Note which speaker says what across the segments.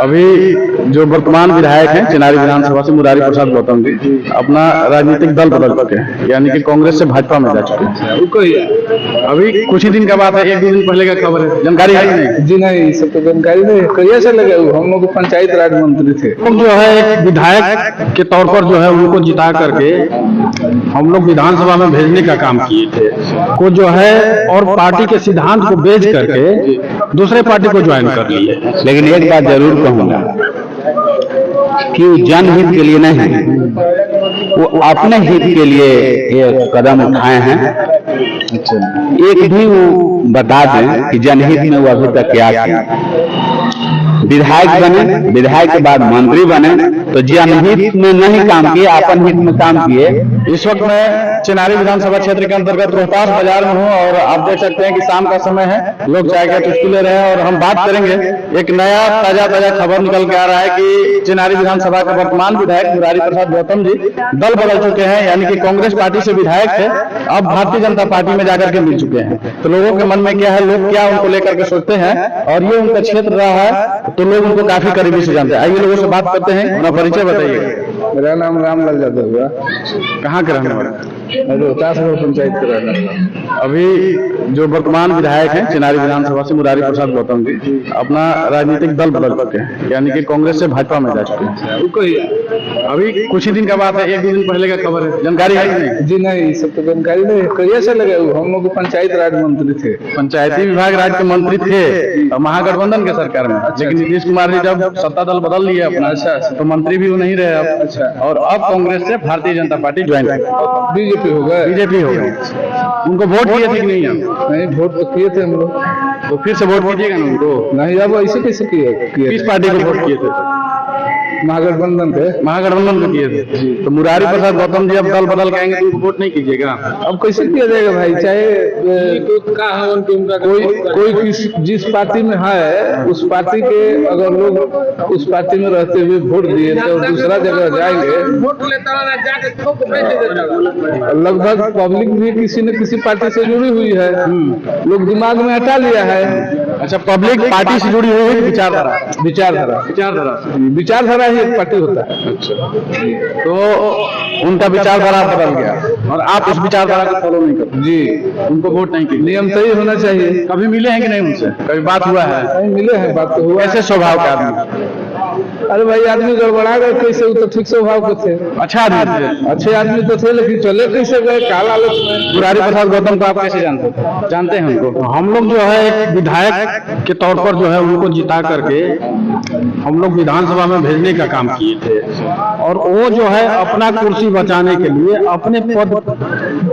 Speaker 1: अभी जो वर्तमान विधायक हैं चिनारी विधानसभा से मुरारी प्रसाद गौतम जी अपना राजनीतिक दल बदल चुके हैं, यानी कि कांग्रेस से भाजपा में जा चुके हैं। अभी कुछ ही दिन का बात है, एक दो दिन पहले का खबर है, जानकारी है नहीं?
Speaker 2: जी नहीं, सब तो जानकारी नहीं। कैसे से लगे हम लोग पंचायत राज मंत्री थे।
Speaker 1: हम जो है एक विधायक के तौर पर जो है उनको जिता करके हम लोग विधानसभा में भेजने का काम किए थे को जो है, और पार्टी के सिद्धांत को बेच करके दूसरे पार्टी को ज्वाइन कर लिए।
Speaker 3: लेकिन एक बात जरूर कहूंगा कि वो जनहित के लिए नहीं, वो अपने हित के लिए ये कदम उठाए हैं। एक भी वो बता दें कि जनहित में वो अभी तक क्या किया। विधायक बने, विधायक के बाद मंत्री बने, तो जनहित में नहीं काम किए, अपन हित में काम किए।
Speaker 1: इस वक्त मैं चिनारी विधानसभा क्षेत्र के अंतर्गत रोहतास बाजार में हूँ और आप देख सकते हैं कि शाम का समय है, लोग चाय का चुस्की ले रहे हैं और हम बात करेंगे। एक नया ताजा खबर निकल के आ रहा है कि चिनारी विधानसभा के वर्तमान विधायक मुरारी प्रसाद गौतम जी दल बदल चुके हैं, यानी कि कांग्रेस पार्टी से विधायक थे, अब भारतीय जनता पार्टी में जाकर के मिल चुके हैं। तो लोगों के मन में क्या है, लोग क्या उनको लेकर के सोचते हैं, और ये उनका क्षेत्र रहा है तो लोग उनको काफी करीबी से जानते हैं। आइए लोगों से बात करते हैं, अपना परिचय बताइए।
Speaker 2: मेरा नाम रामलाल यादव हुआ।
Speaker 1: कहाँ के रहने वाले?
Speaker 2: रोहतास पंचायत के रहने वाला।
Speaker 1: अभी जो वर्तमान विधायक हैं चिनारी विधानसभा से मुरारी प्रसाद गौतम जी अपना राजनीतिक दल बदल चुके हैं, यानी कि कांग्रेस से भाजपा में जा चुके हैं। अभी कुछ ही दिन का बात है, एक दो दिन पहले का खबर है, जानकारी है नहीं?
Speaker 2: जी नहीं, सब तो जानकारी नहीं। कैसे से लगे हम लोग पंचायत राज मंत्री थे।
Speaker 1: पंचायती विभाग राज्य के मंत्री थे महागठबंधन के सरकार में, लेकिन नीतीश कुमार जी जब सत्ता दल बदल लिए अपना, तो मंत्री भी वो नहीं रहे अब। और अब कांग्रेस से भारतीय जनता पार्टी ज्वाइन कर
Speaker 2: बीजेपी हो गए।
Speaker 1: बीजेपी हो गई। उनको वोट किए थे कि नहीं?
Speaker 2: नहीं, वोट तो किए थे हम लोग।
Speaker 1: तो फिर से वोट कीजिएगा ना उनको?
Speaker 2: नहीं, अब ऐसे कैसे किए?
Speaker 1: किस पार्टी को वोट किए थे?
Speaker 2: महागठबंधन थे।
Speaker 1: महागठबंधन को किए थे। तो मुरारी प्रसाद गौतम जी अब दल बदल के आएंगे तो उनको वोट नहीं कीजिएगा?
Speaker 2: अब कैसे किया जाएगा भाई? चाहे कोई जिस पार्टी में है उस पार्टी के अगर लोग उस पार्टी में रहते हुए वोट दिए तो दूसरा जगह जाएंगे। लगभग पब्लिक भी किसी न किसी पार्टी से जुड़ी हुई है, लोग दिमाग में हटा लिया है।
Speaker 1: अच्छा, पब्लिक पार्टी से जुड़ी हुई है, विचारधारा
Speaker 2: विचारधारा ही एक पार्टी होता है।
Speaker 1: अच्छा, तो उनका विचारधारा बदल गया और आप उस विचारधारा को फॉलो नहीं करते जी, उनको वोट नहीं किए।
Speaker 2: नियम सही होना चाहिए।
Speaker 1: कभी मिले हैं कि नहीं उनसे? कभी बात हुआ है?
Speaker 2: नहीं मिले हैं, बात तो हुआ।
Speaker 1: कैसे स्वभाव के आदमी?
Speaker 2: अरे भाई, आदमी गड़बड़ा गए कैसे? वो तो ठीक स्वभाव के थे,
Speaker 1: अच्छा आदमी थे।
Speaker 2: अच्छे आदमी तो थे, लेकिन चले कैसे गए काला आलस में।
Speaker 1: मुरारी प्रसाद गौतम को आप कैसे जानते हैं उनको? हम लोग जो है एक विधायक के तौर पर जो है उनको जिता करके हम लोग विधानसभा में भेजने का काम किए थे, और वो जो है अपना कुर्सी बचाने के लिए अपने पद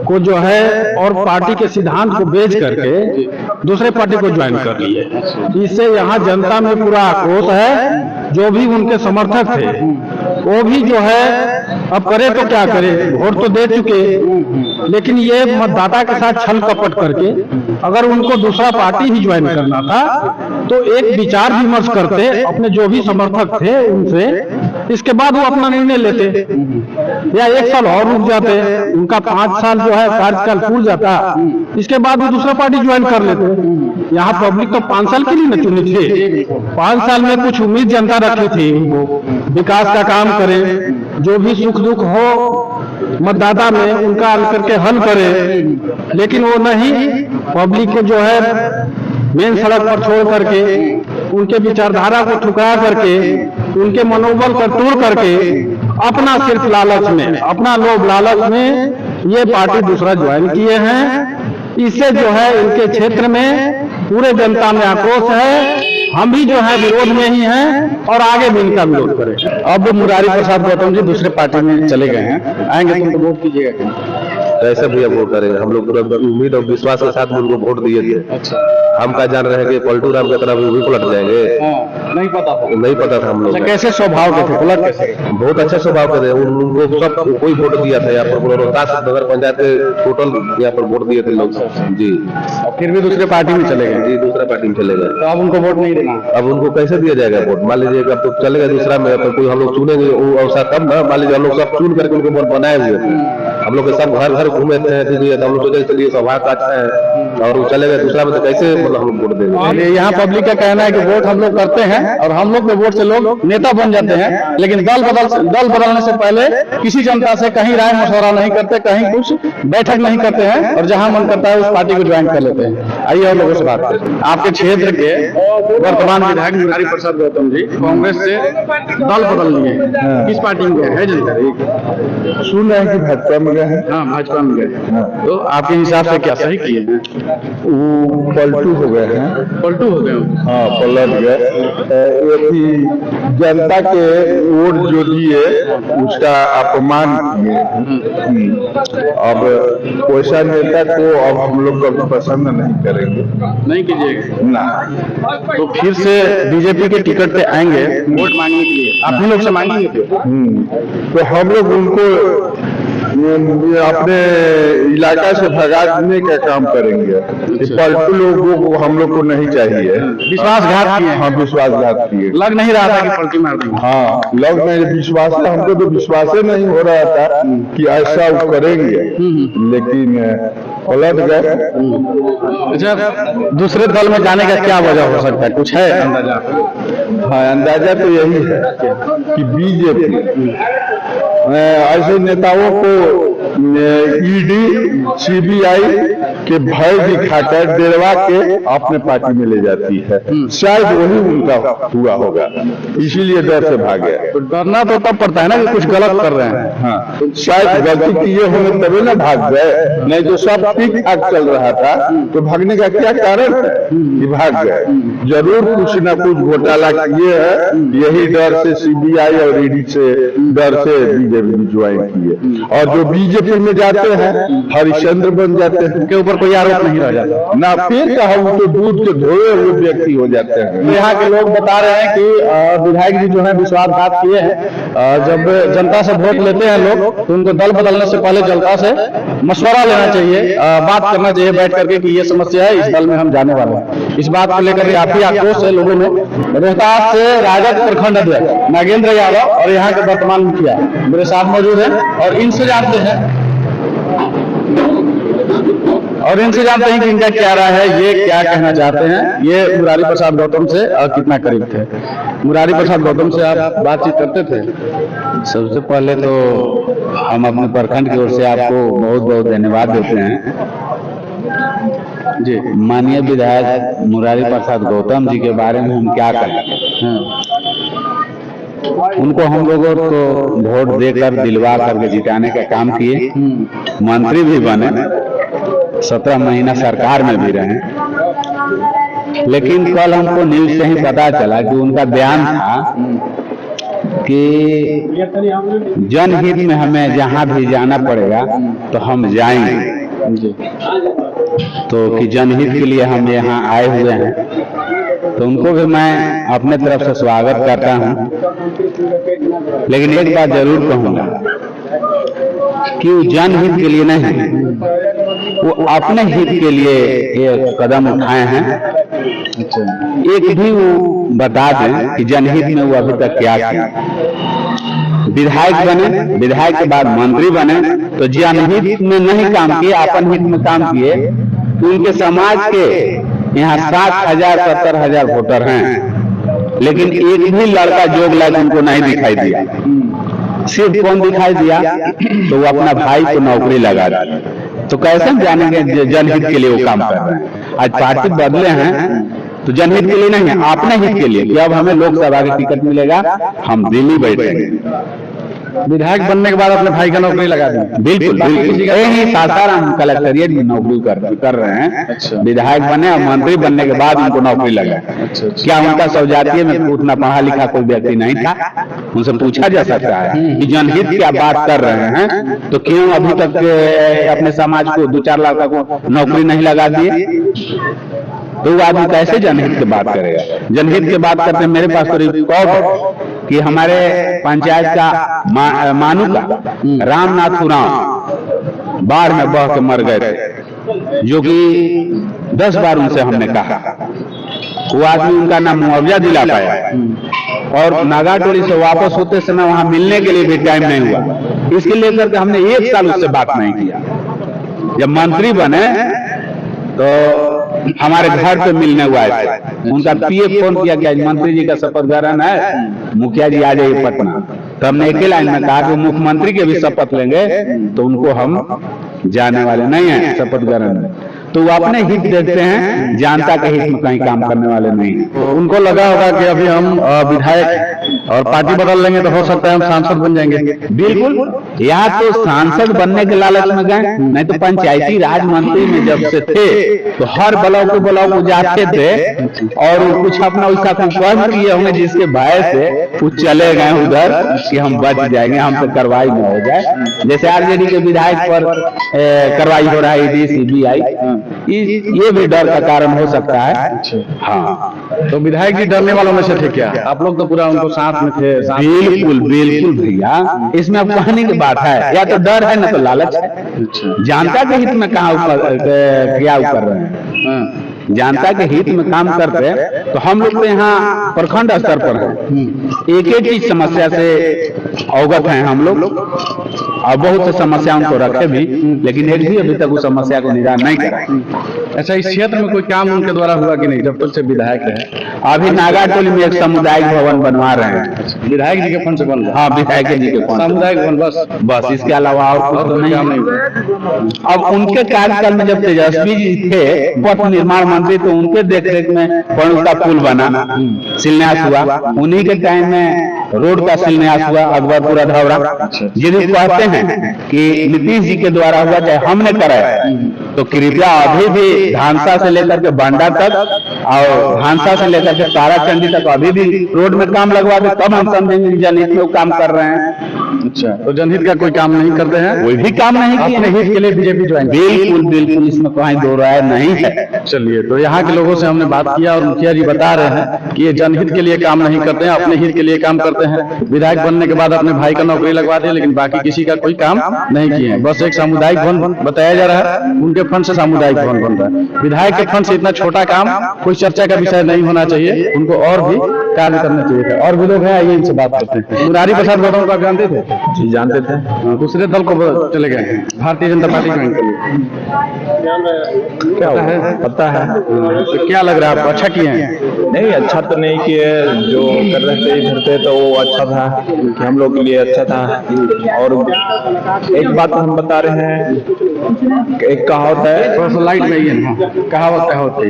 Speaker 1: को जो है और पार्टी के सिद्धांत को बेच करके दूसरे पार्टी को ज्वाइन कर लिए। इससे यहाँ जनता में पूरा आक्रोश है। जो भी उनके समर्थक थे वो भी जो है अब करे तो क्या करे, वोट तो दे चुके, लेकिन ये मतदाता के साथ छल कपट करके अगर उनको दूसरा पार्टी ही ज्वाइन करना था तो एक विचार विमर्श करते अपने जो भी समर्थक थे उनसे, इसके बाद वो अपना निर्णय लेते, या एक साल और रुक जाते, उनका 5 साल जो है कार्यकाल पूरा जाता, इसके बाद वो दूसरा पार्टी ज्वाइन कर लेते। यहाँ पब्लिक तो 5 साल के लिए न चुनी थी, 5 साल में कुछ उम्मीद जनता रखी थी उनको, विकास का काम करें, जो भी सुख दुख हो मतदाता में उनका करके हल करे, लेकिन वो नहीं, पब्लिक को जो है मेन सड़क पर छोड़ करके उनके विचारधारा को ठुकरा करके उनके मनोबल को तोड़ करके अपना सिर्फ लालच में, अपना लोभ लालच में ये पार्टी दूसरा ज्वाइन किए हैं। इससे जो है इनके क्षेत्र में पूरे जनता में आक्रोश है। हम भी जो है विरोध में ही हैं और आगे भी इनका विरोध करें। अब मुरारी प्रसाद गौतम जी दूसरे पार्टी में चले गए हैं, आएंगे तो उनको वोट कीजिएगा?
Speaker 4: कैसे भैया वोट करेंगे? हम लोग पूरा उम्मीद और विश्वास के साथ उनको वोट दिए थे।
Speaker 1: अच्छा,
Speaker 4: हम क्या जान रहे हैं कि पलटू राम की तरफ भी पलट जाएंगे?
Speaker 1: नहीं पता था।
Speaker 4: नहीं पता था हम लोग।
Speaker 1: कैसे स्वभाव के थे, पलट कैसे?
Speaker 4: बहुत अच्छा स्वभाव के थे। उनको सब कोई वोट दिया था यहाँ पर, रोहतास नगर पंचायत के टोटल यहाँ पर वोट दिए थे लोग जी।
Speaker 1: और फिर भी दूसरे पार्टी में चले गए
Speaker 4: जी, दूसरे पार्टी में चले गए।
Speaker 1: तो अब उनको वोट नहीं देना?
Speaker 4: अब उनको कैसे दिया जाएगा वोट? मान लीजिए अब तो चले गए दूसरा में, कोई हम लोग चुनेंगे वो अवसर तब ना। मान लीजिए हम लोग सब चुन करके उनको वोट बनाए हुए थे, हम लोग के सब घर घर घूमे थे दीदी, तो हम लोग सोचे चलिए सौभाग्य अच्छा है, और वो चले गए दूसरा में, तो कैसे मतलब हम लोग वोट देंगे?
Speaker 1: यहाँ पब्लिक का कहना है कि वोट हम लोग करते हैं और हम लोग के वोट से लोग नेता बन जाते हैं, लेकिन दल बदलने से पहले किसी जनता से कहीं राय मशवरा नहीं करते, कहीं कुछ बैठक नहीं करते हैं, और जहां मन करता है उस पार्टी को ज्वाइन कर लेते हैं। आइए और लोगों से बात करें। आपके क्षेत्र के वर्तमान विधायक मुरारी प्रसाद गौतम जी कांग्रेस से दल बदल लिए, किस पार्टी में गए है जानकारी?
Speaker 2: सुन रहे हैं कि भाजपा में गए हैं।
Speaker 1: हाँ, भाजपा में गए। तो आपके हिसाब से क्या सही किए हैं?
Speaker 2: वो पलटू हो गए हैं।
Speaker 1: पलटू हो गए?
Speaker 2: हाँ, पलट गए। ये भी जनता के वोट जो दिए उसका अपमान किए। अब वैसा नेता को अब हम लोग कभी पसंद नहीं करेंगे।
Speaker 1: नहीं कीजिएगा
Speaker 2: ना।
Speaker 1: तो फिर से बीजेपी के टिकट पे आएंगे वोट मांगने के लिए, आप ही लोग से मांगेंगे?
Speaker 2: तो हम लोग उनको ये अपने इलाका से भगाने का काम करेंगे। ये पलटू लोगों को हम लोग को नहीं चाहिए।
Speaker 1: विश्वासघात किए हैं।
Speaker 2: हाँ, विश्वासघात किए।
Speaker 1: लग नहीं रहा था कि पलटी मार देंगे।
Speaker 2: हाँ, लोग नहीं, विश्वास हमको तो विश्वास ही नहीं हो रहा था कि ऐसा वो करेंगे, लेकिन पलट गए।
Speaker 1: अच्छा, दूसरे दल में जाने का क्या वजह हो सकता है, कुछ है अंदाजा?
Speaker 2: हाँ, अंदाजा तो यही है कि बीजेपी ऐसे नेताओं को ईडी सीबीआई के भय दिखाकर डरवा के अपने पार्टी में ले जाती है। शायद वही उनका हुआ होगा, इसीलिए डर से भागे।
Speaker 1: तो डरना तो तब पड़ता है ना कि कुछ गलत कर रहे हैं।
Speaker 2: हाँ, शायद गलती किए होंगे तभी ना भाग गए, नहीं तो सब ठीक ठाक चल रहा था, तो भागने का क्या कारण है कि भाग गए? जरूर कुछ न कुछ घोटाला किए है, यही डर से सीबीआई और ईडी से डर से बीजेपी ज्वाइन किए। और जो बीजेपी में जाते हैं हरिश्चंद्र बन जाते हैं,
Speaker 1: उनके ऊपर कोई आरोप नहीं रह जाता
Speaker 2: ना, फिर कहा वो तो दूध के धोए हुए व्यक्ति हो जाते हैं।
Speaker 1: यहाँ के लोग बता रहे हैं कि विधायक जी जो है विश्वासघात किए हैं। जब जनता से वोट लेते हैं लोग तो उनको दल बदलने से पहले जनता से मशवरा लेना चाहिए, बात करना चाहिए बैठ करके कि ये समस्या है, इस दल में हम जाने वाले हैं। इस बात को लेकर काफी आक्रोश है लोगों में। रोहतास से राजद प्रखंड अध्यक्ष नागेंद्र यादव और यहाँ के वर्तमान मुखिया मेरे साथ मौजूद है, और इनसे जानते हैं कि इनका क्या राय है, ये क्या कहना चाहते हैं। ये मुरारी प्रसाद गौतम से कितना करीब थे? मुरारी प्रसाद गौतम से आप बातचीत करते थे?
Speaker 3: सबसे पहले तो हम अपने प्रखंड की ओर से आपको बहुत बहुत धन्यवाद देते हैं
Speaker 1: जी।
Speaker 3: माननीय विधायक मुरारी प्रसाद गौतम जी के बारे में हम क्या कहें। उनको हम लोगों को वोट देकर दिलवा करके जिताने का काम किए, मंत्री भी बने, 17 महीना सरकार में भी रहे। लेकिन कल हमको न्यूज से ही पता चला कि उनका बयान था कि जनहित में हमें जहां भी जाना पड़ेगा तो हम जाएंगे। तो कि जनहित के लिए हम यहाँ आए हुए हैं, तो उनको भी मैं अपने तरफ से स्वागत करता हूँ। लेकिन एक बात जरूर कहूँगा कि वो जनहित के लिए नहीं, वो अपने हित के लिए ये कदम उठाए हैं। एक भी वो बता दें कि जनहित में वो अभी तक क्या किया। विधायक बने, विधायक के बाद मंत्री बने, तो जनहित में नहीं काम किए, अपन हित में काम किए। उनके समाज के यहाँ 60,000 70,000 वोटर हैं, लेकिन एक भी लड़का जोग लायक उनको नहीं दिखाई दिया। सिर्फ कौन दिखाई दिया? तो वो अपना भाई को नौकरी लगा दिया। तो कैसे हम जानेंगे जनहित के लिए वो काम कर रहे हैं? आज पार्टी बदले हैं तो जनहित के लिए नहीं है, अपने हित के लिए कि अब हमें लोकसभा की टिकट मिलेगा, हम दिल्ली बैठेंगे।
Speaker 1: विधायक बनने के बाद अपने भाई का नौकरी लगा दी?
Speaker 3: बिल्कुल बिल्कुल, यही सासाराम कलेक्टरिएट में नौकरी कर रहे हैं।
Speaker 1: अच्छा।
Speaker 3: विधायक बने और मंत्री बनने के बाद उनको नौकरी लगा।
Speaker 1: अच्छा।
Speaker 3: क्या उनका सौजातीय में उतना पढ़ा लिखा कोई व्यक्ति नहीं था? उनसे पूछा जा सकता है कि जनहित की आप बात कर रहे हैं तो क्यों अभी तक अपने समाज को 2-4 लाख को नौकरी नहीं लगा दिए? तो वो आदमी कैसे जनहित की बात करेगा? जनहित की बात करते हैं, मेरे पास तो रिकॉर्ड है कि हमारे पंचायत का मानू का रामनाथ उरांव बाढ़ में बह के मर गए थे, जो कि 10 बार उनसे हमने कहा वो आदमी उनका ना मुआवजा दिला पाया, और नागाटोली से वापस होते समय वहां मिलने के लिए भी टाइम नहीं हुआ। इसके लेकर के हमने 1 साल उससे बात नहीं किया। जब मंत्री बने तो हमारे घर पे मिलने हुआ है, उनका पीए फोन किया कि आज मंत्री जी का शपथ ग्रहण है, मुखिया जी आ जाइए पटना। तो हमने एक ही लाइन में कहा कि मुख्यमंत्री के भी शपथ लेंगे तो उनको हम जाने वाले नहीं है शपथ ग्रहण में। तो वो अपने हित देखते हैं, जनता के हित में कहीं काम करने वाले नहीं है।
Speaker 1: तो उनको लगा होगा कि अभी हम विधायक और पार्टी बदल लेंगे तो हो सकता है हम सांसद बन जाएंगे।
Speaker 3: बिल्कुल, या तो सांसद बनने के लालच में गए, नहीं तो पंचायती राज मंत्री में जब से थे तो हर ब्लॉक को जाते थे और कुछ अपना उसका कुकर्म किए होंगे जिसके भय से वो चले गए उधर कि हम बच जाएंगे, हमसे कार्रवाई न हो जाए। जैसे आरजेडी के विधायक पर कार्रवाई हो रहा है, ईडी सीबीआई, ये भी डर का कारण हो सकता है। हाँ,
Speaker 1: तो विधायक जी डरने वालों में से थे क्या? आप लोग तो पूरा उनको साथ में थे।
Speaker 3: बिल्कुल बिल्कुल भैया, इसमें अब कहने की बात है, या तो डर है ना तो लालच है। जनता के हित में कहाँ क्या कर रहे हैं, जनता के हित में काम करते हैं। तो हम लोग तो यहाँ प्रखंड स्तर पर हैं, एक एक चीज समस्या से अवगत हैं हम लोग, और बहुत से समस्या उनको रखे भी, लेकिन एक भी अभी तक उस समस्या को निदान नहीं करा।
Speaker 1: अच्छा, इस क्षेत्र में कोई काम उनके द्वारा हुआ कि नहीं जब तक से विधायक है?
Speaker 3: अभी नागाटोली में एक सामुदायिक भवन बनवा रहे हैं,
Speaker 1: विधायक जी के फंड से बन रहा है?
Speaker 3: हाँ, विधायक जी के फंड,
Speaker 1: सामुदायिक भवन बस
Speaker 3: इसके अलावा और कुछ तो नहीं
Speaker 1: हुआ।
Speaker 3: अब उनके कार्यकाल में जब तेजस्वी जी थे पथ निर्माण मंत्री, तो उनके देखरेख में पणू का पुल बना, शिलान्यास हुआ, उन्हीं के टाइम में रोड का शिलान्यास हुआ अकबरपुर अधौरा। यदि कहते हैं कि नीतीश जी के द्वारा हुआ चाहे हमने कराया, तो कृपया अभी भी धानसा से लेकर के बांडा तक और धानसा से लेकर के ताराचंडी तक अभी भी रोड में काम लगवा दे, तब हम समझेंगे जनहित में वो काम कर रहे हैं।
Speaker 1: अच्छा, तो जनहित का कोई काम नहीं करते हैं?
Speaker 3: कोई भी काम नहीं किए,
Speaker 1: अपने हित के लिए बीजेपी ज्वाइन।
Speaker 3: बिल्कुल बिल्कुल, इसमें कहीं दो राय नहीं है।
Speaker 1: चलिए, तो यहाँ के लोगों से हमने बात किया और मुखिया जी बता रहे हैं कि ये जनहित के लिए काम नहीं करते हैं, अपने हित के लिए काम करते हैं। विधायक बनने के बाद अपने भाई का नौकरी लगवा दिया, लेकिन बाकी किसी का कोई काम नहीं किए हैं। बस एक सामुदायिक भवन बताया जा रहा है, उनके फंड से सामुदायिक भवन बन रहा है। विधायक के फंड से इतना छोटा काम कोई चर्चा का विषय नहीं होना चाहिए, उनको और भी कार्य करना चाहिए। और भी लोग हैं, आइए इनसे बात करते हैं। मुरारी प्रसाद गौतम को आप जानते थे?
Speaker 3: जी जानते थे।
Speaker 1: दूसरे दल को चले गए हैं, भारतीय जनता पार्टी ज्वाइन कर लिए।
Speaker 3: क्या है पता है?
Speaker 1: तो क्या लग रहा है आपको, अच्छा किए हैं?
Speaker 5: नहीं, अच्छा तो नहीं किए, जो कर रहे थे इधर पे तो वो अच्छा था कि हम लोग के लिए अच्छा था। और एक बात हम बता रहे हैं, एक कहावत है,
Speaker 1: थोड़ा सा लाइट में आइए ना, कहावत है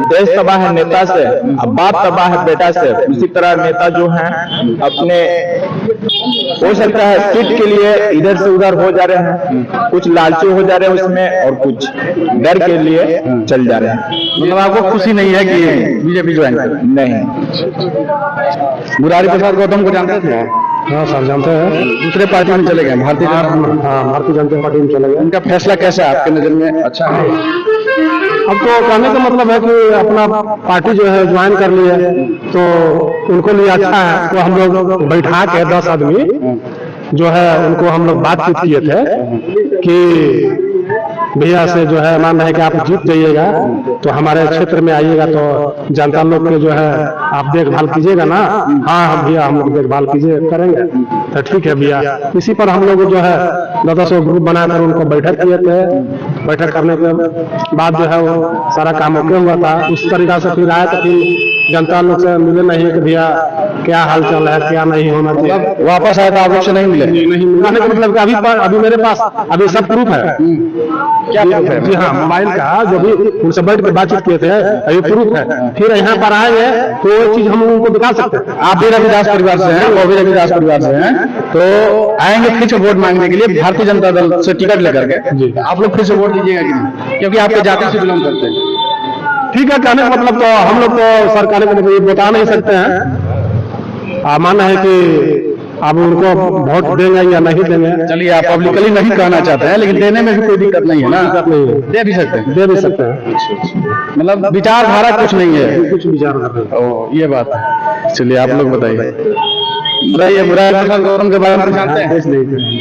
Speaker 5: देश तबाह है नेता से, अब बाप तबाह है बेटा से। उसी तरह नेता जो हैं अपने, हो सकता है सीट के लिए इधर से उधर हो जा रहे हैं, कुछ लालची हो जा रहे हैं उसमें, और कुछ डर के लिए चल जा रहे हैं।
Speaker 1: मतलब आपको खुशी नहीं है कि बीजेपी ज्वाइन कर?
Speaker 5: नहीं।
Speaker 1: मुरारी प्रसाद गौतम को जानते थे?
Speaker 6: हाँ सर, जानते हैं।
Speaker 1: दूसरे पार्टी में चले गए, भारतीय जनता।
Speaker 6: हाँ, भारतीय जनता पार्टी में चले गए।
Speaker 1: उनका फैसला कैसा है आपके नजर में, अच्छा है?
Speaker 6: अब तो कहने का मतलब है कि अपना पार्टी जो है ज्वाइन कर लिया, तो उनको लिए अच्छा है। तो हम लोग बैठा के 10 आदमी जो है उनको हम लोग बातचीत किए थे कि भैया से जो है मान रहे हैं कि आप जीत जाइएगा तो हमारे क्षेत्र में आइएगा, तो जनता लोग के जो है आप देखभाल कीजिएगा ना। हाँ भैया, हम लोग देखभाल कीजिए करेंगे, तो ठीक है भैया। इसी पर हम लोग जो है 10 ग्रुप बनाकर उनको बैठक किए थे। बैठक करने के बाद जो है वो सारा काम ओके हुआ था। उस तरीका से फिर आए, तो फिर जनता लोग से मिले नहीं कि भैया क्या हाल चाल है, क्या नहीं होना चाहिए।
Speaker 1: वापस आया था, आप लोग से नहीं मिले?
Speaker 6: नहीं मिलने का मतलब कि अभी मेरे पास अभी सब प्रूफ है।
Speaker 1: क्या प्रूफ है?
Speaker 6: जी हाँ, मोबाइल का जो भी उनसे बैठ के बातचीत किए थे, अभी प्रूफ है। फिर यहाँ पर आएंगे तो वो चीज हम उनको दिखा सकते हैं।
Speaker 1: आप भी रविदास परिवार से हैं, वो भी रविदास परिवार से हैं, तो आएंगे फिर से वोट मांगने के लिए भारतीय जनता दल से टिकट लेकर के। आप लोग फिर से वोट दीजिएगा कि नहीं, क्योंकि आपके जाति से बिलोंग करते हैं?
Speaker 6: ठीक है, कहने का मतलब तो हम लोग तो सरकार को ये बता नहीं सकते हैं। मानना है कि अब उनको वोट देंगे या नहीं देंगे।
Speaker 1: चलिए, आप पब्लिकली नहीं कहना चाहते हैं, लेकिन देने में भी कोई दिक्कत नहीं है ना?
Speaker 6: दिक्कत नहीं है,
Speaker 1: दे भी सकते हैं।
Speaker 6: दे भी सकते हैं।
Speaker 1: मतलब विचारधारा कुछ नहीं है,
Speaker 6: कुछ विचार कर रहे हैं।
Speaker 1: ओ, ये बात है। चलिए, आप लोग बताइए। मुरारी प्रसाद गौतम के बारे में जानते हैं?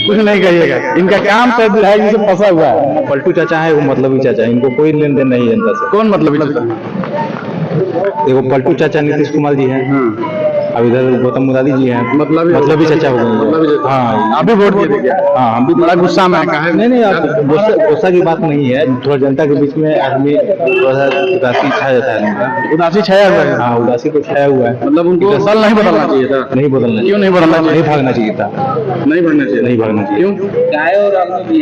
Speaker 1: कुछ नहीं कहिएगा, इनका काम तो विधायक जी से फंसा हुआ है।
Speaker 5: पलटू चाचा है, वो मतलबी चाचा है, इनको कोई लेन देन नहीं है जनता से।
Speaker 1: कौन मतलबी चाचा?
Speaker 3: देखो पलटू चाचा नीतीश कुमार जी हैं, अब इधर गौतम मुरारी जी हैं, मतलब भी चाचा हो गए। हाँ,
Speaker 1: आप भी वोट दिए थे क्या?
Speaker 3: हाँ, हम भी
Speaker 1: बड़ा गुस्सा में है।
Speaker 3: नहीं आप गुस्सा की बात नहीं है, थोड़ा जनता के बीच में आदमी थोड़ा सा उदासी छा जाता है आदमी का।
Speaker 1: उदासी छाया हुआ है।
Speaker 3: हाँ, उदासी तो छाया हुआ है,
Speaker 1: मतलब उनको दल नहीं बदलना चाहिए था।
Speaker 3: नहीं बदलना,
Speaker 1: क्यों नहीं बदलना चाहिए?
Speaker 3: नहीं भागना चाहिए था,
Speaker 1: नहीं बढ़ना चाहिए,
Speaker 3: नहीं भागना चाहिए।
Speaker 1: क्यों?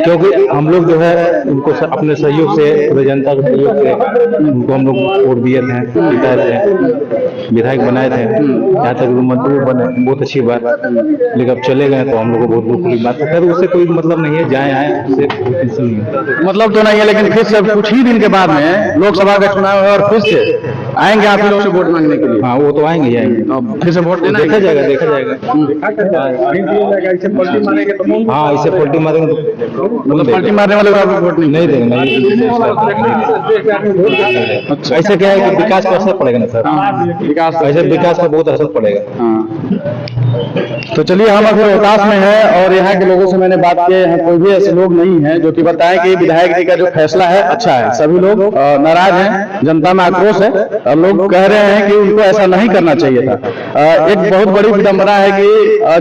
Speaker 3: क्योंकि हम लोग जो है उनको अपने सहयोग से, पूरे जनता के सहयोग से उनको हम लोग वोट दिए थे, जिताए थे, विधायक बनाए थे, यहाँ तक मंत्री बने, बहुत अच्छी बात। लेकिन अब चले गए तो हम लोग को बहुत दुख की बात है। उससे कोई मतलब नहीं है, जाए आए उससे टेंशन नहीं है।
Speaker 1: मतलब तो नहीं है, लेकिन फिर से कुछ ही दिन के बाद में लोकसभा का चुनाव है और फिर से आएंगे आप लोग से वोट मांगने के लिए।
Speaker 3: हाँ, वो तो आएंगे ही आएंगे,
Speaker 1: अब फिर से वोट देना
Speaker 3: देखा जाएगा, देखा जाएगा। हाँ, इसे पलटी मारेंगे,
Speaker 1: मतलब पार्टी मारने वाले को आप वोट नहीं
Speaker 3: देंगे,
Speaker 1: अच्छा।
Speaker 3: ऐसे क्या है कि विकास का असर पड़ेगा ना सर,
Speaker 1: विकास
Speaker 3: ऐसे विकास का बहुत असर पड़ेगा।
Speaker 1: तो चलिए, हम अभी रोहतास में है और यहाँ के लोगों से मैंने बात की, यहाँ कोई भी ऐसे लोग नहीं है जो कि बताएं कि विधायक जी का जो फैसला है अच्छा है। सभी लोग नाराज हैं, जनता में आक्रोश है और लोग कह रहे हैं कि उनको ऐसा नहीं करना चाहिए था। एक बहुत बड़ी विडंबना है कि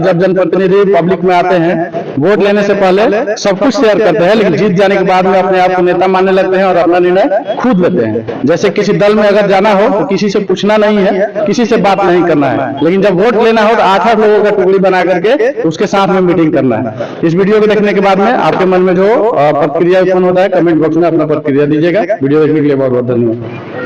Speaker 1: जब जनप्रतिनिधि पब्लिक में आते हैं, वोट लेने से पहले सब कुछ शेयर करते हैं, लेकिन जीत जाने के बाद में अपने आप को नेता मानने लगते हैं और अपना निर्णय खुद लेते हैं। जैसे किसी दल में अगर जाना हो तो किसी से पूछना नहीं है, किसी से बात नहीं करना है, लेकिन जब वोट लेना हो तो 8 लोगों का टुकड़ी बना करके उसके साथ में मीटिंग करना है। इस वीडियो को देखने के बाद में आपके मन में जो प्रतिक्रिया उत्पन्न होता है, कमेंट बॉक्स में अपना प्रतिक्रिया दीजिएगा। वीडियो देखने के लिए बहुत बहुत धन्यवाद।